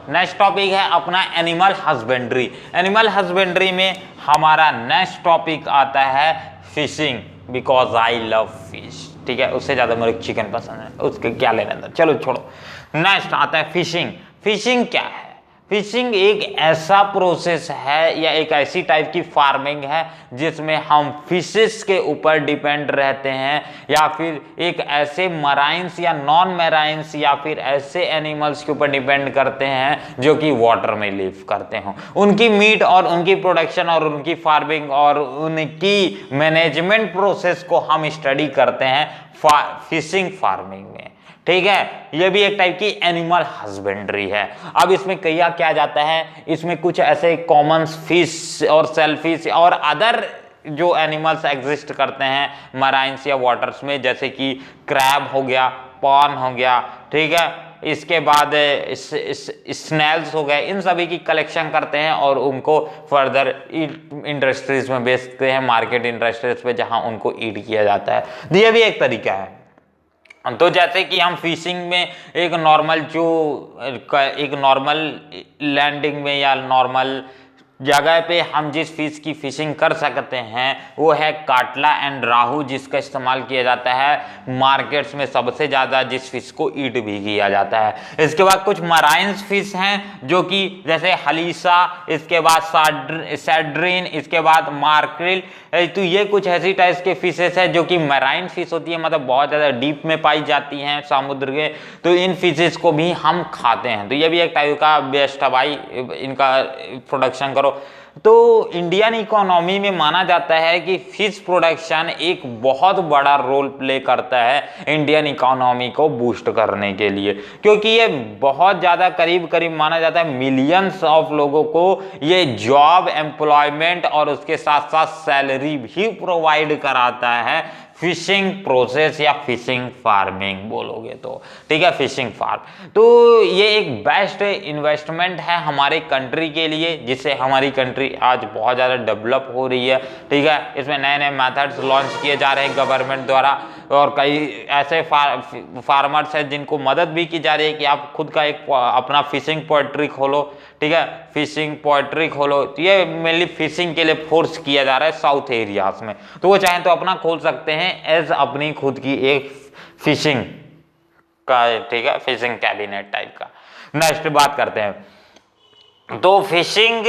Next topic है अपना animal husbandry. Animal husbandry में हमारा नेक्स्ट टॉपिक आता है fishing, because I love fish. ठीक है, उससे ज्यादा मेरे चिकन पसंद है, उसके क्या लेना था, चलो छोड़ो। नेक्स्ट आता है फिशिंग। फिशिंग क्या है? फिशिंग एक ऐसा प्रोसेस है या एक ऐसी टाइप की फार्मिंग है जिसमें हम फिशेस के ऊपर डिपेंड रहते हैं, या फिर एक ऐसे मराइन्स या नॉन मैराइन्स या फिर ऐसे एनिमल्स के ऊपर डिपेंड करते हैं जो कि वाटर में लिव करते हों। उनकी मीट और उनकी प्रोडक्शन और उनकी फार्मिंग और उनकी मैनेजमेंट प्रोसेस को हम स्टडी करते हैं फिशिंग फार्मिंग में। ठीक है, ये भी एक टाइप की एनिमल हस्बेंड्री है। अब इसमें किया क्या जाता है, इसमें कुछ ऐसे कॉमन फिश और सेलफिश और अदर जो एनिमल्स एग्जिस्ट करते हैं मराइन्स या वाटर्स में, जैसे कि क्रैब हो गया, पॉन हो गया, ठीक है, इसके बाद स्नेल्स हो गए, इन सभी की कलेक्शन करते हैं और उनको फर्दर इंडस्ट्रीज में बेचते हैं, मार्केट इंडस्ट्रीज पे, जहां उनको ईट किया जाता है। तो ये भी एक तरीका है। तो जैसे कि हम फिशिंग में एक नॉर्मल लैंडिंग में या नॉर्मल जगह पे हम जिस फिश की फिशिंग कर सकते हैं वो है काटला एंड राहू, जिसका इस्तेमाल किया जाता है मार्केट्स में सबसे ज़्यादा, जिस फिश को ईट भी किया जाता है। इसके बाद कुछ मराइन्स फिश हैं जो कि जैसे हलीसा, इसके बाद सैड्रीन, इसके बाद मार्क्रिल। तो ये कुछ ऐसी टाइप्स के फिशेस हैं जो कि मराइन फिश होती है, मतलब बहुत ज़्यादा डीप में पाई जाती हैं समुद्र के। तो इन फिशेस को भी हम खाते हैं। तो ये भी एक टाइप का बेस्ट है भाई, इनका प्रोडक्शन करो। तो इंडियन इकोनॉमी में माना जाता है कि फिश प्रोडक्शन एक बहुत बड़ा रोल प्ले करता है इंडियन इकोनॉमी को बूस्ट करने के लिए, क्योंकि ये बहुत ज़्यादा करीब करीब माना जाता है मिलियंस ऑफ लोगों को ये जॉब, एम्प्लॉयमेंट और उसके साथ साथ सैलरी भी प्रोवाइड कराता है। फिशिंग प्रोसेस या फिशिंग फार्मिंग बोलोगे तो, ठीक है, फिशिंग फार्म। तो ये एक बेस्ट इन्वेस्टमेंट है हमारे कंट्री के लिए, जिससे हमारी कंट्री आज बहुत ज़्यादा डेवलप हो रही है। ठीक है, इसमें नए नए मेथड्स लॉन्च किए जा रहे हैं गवर्नमेंट द्वारा, और कई ऐसे फार्मर्स हैं जिनको मदद भी की जा रही है कि आप खुद का एक अपना फिशिंग पोल्ट्री खोलो। ठीक है, फिशिंग पोल्ट्री खोलो। तो ये मेनली फिशिंग के लिए फोर्स किया जा रहा है साउथ एरियाज में, तो वो चाहें तो अपना खोल सकते हैं एज अपनी खुद की एक फिशिंग का, ठीक है, फिशिंग कैबिनेट टाइप का। नेक्स्ट बात करते हैं। तो फिशिंग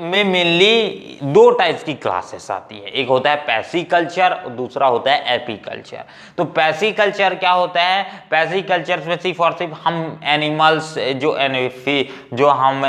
में मेनली दो टाइप्स की क्लासेस आती है, एक होता है पैसिकल्चर और दूसरा होता है एपीकल्चर। तो पैसिकल्चर क्या होता है? पैसिकल्चर में सिर्फ और सिर्फ हम एनिमल्स जो हम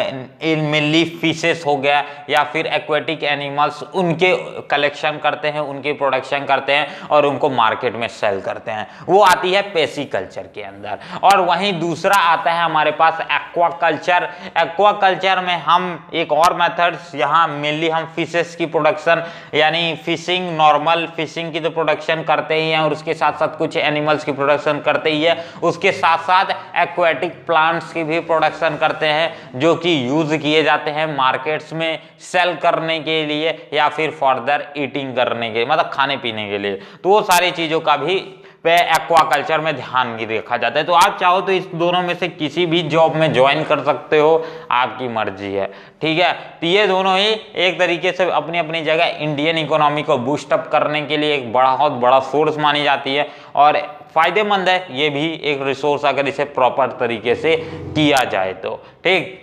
मेनली फिशेस हो गया या फिर एक्वेटिक एनिमल्स, उनके कलेक्शन करते हैं, उनके प्रोडक्शन करते हैं और उनको मार्केट में सेल करते हैं, वो आती है पैसिकल्चर के अंदर। और वहीं दूसरा आता है हमारे पास एक्वाकल्चर। एक्वाकल्चर में हम एक और मेथड्स, यहाँ मेनली हम फिशेस की प्रोडक्शन यानी फिशिंग, नॉर्मल फिशिंग की तो प्रोडक्शन करते ही हैं और उसके साथ साथ कुछ एनिमल्स की प्रोडक्शन करते ही है, उसके साथ साथ एक्वेटिक प्लांट्स की भी प्रोडक्शन करते हैं जो कि यूज किए जाते हैं मार्केट्स में सेल करने के लिए या फिर फर्दर ईटिंग करने के, मतलब खाने पीने के लिए। तो वो सारी चीजों का भी एक्वाकल्चर में ध्यान भी रखा जाता है। तो आप चाहो तो इस दोनों में से किसी भी जॉब में ज्वाइन कर सकते हो, आपकी मर्जी है। ठीक है, तो ये दोनों ही एक तरीके से अपनी अपनी जगह इंडियन इकोनॉमी को बूस्ट अप करने के लिए एक बहुत बड़ा सोर्स मानी जाती है और फायदेमंद है ये भी एक रिसोर्स, अगर इसे प्रॉपर तरीके से किया जाए तो। ठीक,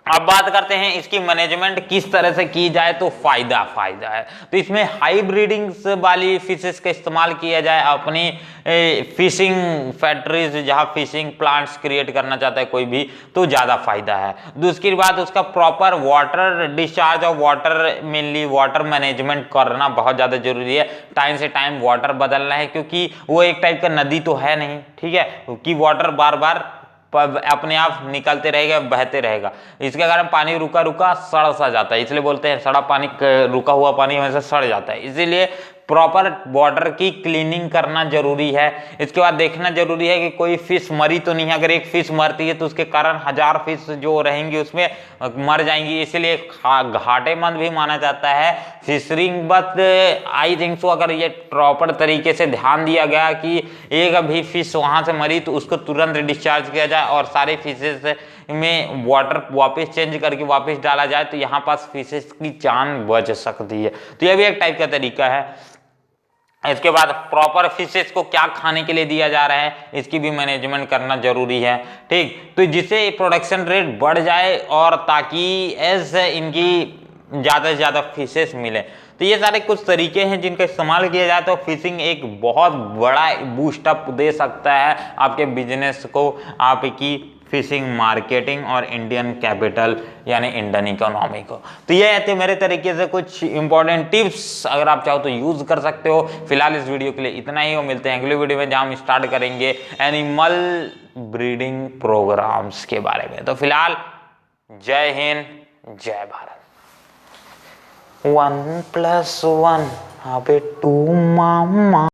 अब बात करते हैं इसकी मैनेजमेंट किस तरह से की जाए तो फायदा है। तो इसमें हाई ब्रीडिंग्स वाली फिशेस का इस्तेमाल किया जाए अपनी फिशिंग फैक्ट्रीज, जहां फिशिंग प्लांट्स क्रिएट करना चाहता है कोई भी, तो ज़्यादा फायदा है। दूसरी बात, उसका प्रॉपर वाटर डिस्चार्ज और वाटर मेनली वाटर मैनेजमेंट करना बहुत ज़्यादा जरूरी है। टाइम से टाइम वाटर बदलना है, क्योंकि वो एक टाइप का नदी तो है नहीं, ठीक है, कि वाटर बार बार अपने आप निकलते रहेगा, बहते रहेगा। इसके कारण पानी रुका रुका सड़ सा जाता है, इसलिए बोलते हैं सड़ा पानी, रुका हुआ पानी हमेशा सड़ जाता है। इसीलिए प्रॉपर वाटर की क्लीनिंग करना जरूरी है। इसके बाद देखना जरूरी है कि कोई फिश मरी तो नहीं है। अगर एक फिश मरती है तो उसके कारण 1000 फिश जो रहेंगी उसमें मर जाएंगी, इसलिए घाटेमंद भी माना जाता है फिशरिंग। बट आई थिंक सो अगर ये प्रॉपर तरीके से ध्यान दिया गया कि एक भी फिश वहां से मरी तो उसको तुरंत डिस्चार्ज किया जाए और सारे फिशेस में वाटर वापस चेंज करके वापस डाला जाए तो यहाँ पास फिशेस की जान बच सकती है। तो यह भी एक टाइप का तरीका है। इसके बाद प्रॉपर फिशेस को क्या खाने के लिए दिया जा रहा है, इसकी भी मैनेजमेंट करना जरूरी है। ठीक, तो जिससे प्रोडक्शन रेट बढ़ जाए और ताकि ऐसे इनकी ज़्यादा से ज़्यादा फिशेस मिले। तो ये सारे कुछ तरीके हैं जिनका इस्तेमाल किया जाए तो फिशिंग एक बहुत बड़ा बूस्टअप दे सकता है आपके बिजनेस को, आपकी फिशिंग मार्केटिंग और इंडियन कैपिटल यानी इंडियन इकोनॉमी को। तो ये थे मेरे तरीके से कुछ इंपॉर्टेंट टिप्स, अगर आप चाहो तो यूज कर सकते हो। फिलहाल इस वीडियो के लिए इतना ही हो, मिलते हैं अगले वीडियो में जहां हम स्टार्ट करेंगे एनिमल ब्रीडिंग प्रोग्राम्स के बारे में। तो फिलहाल जय हिंद, जय भारत। 1 + 1 2 मामा।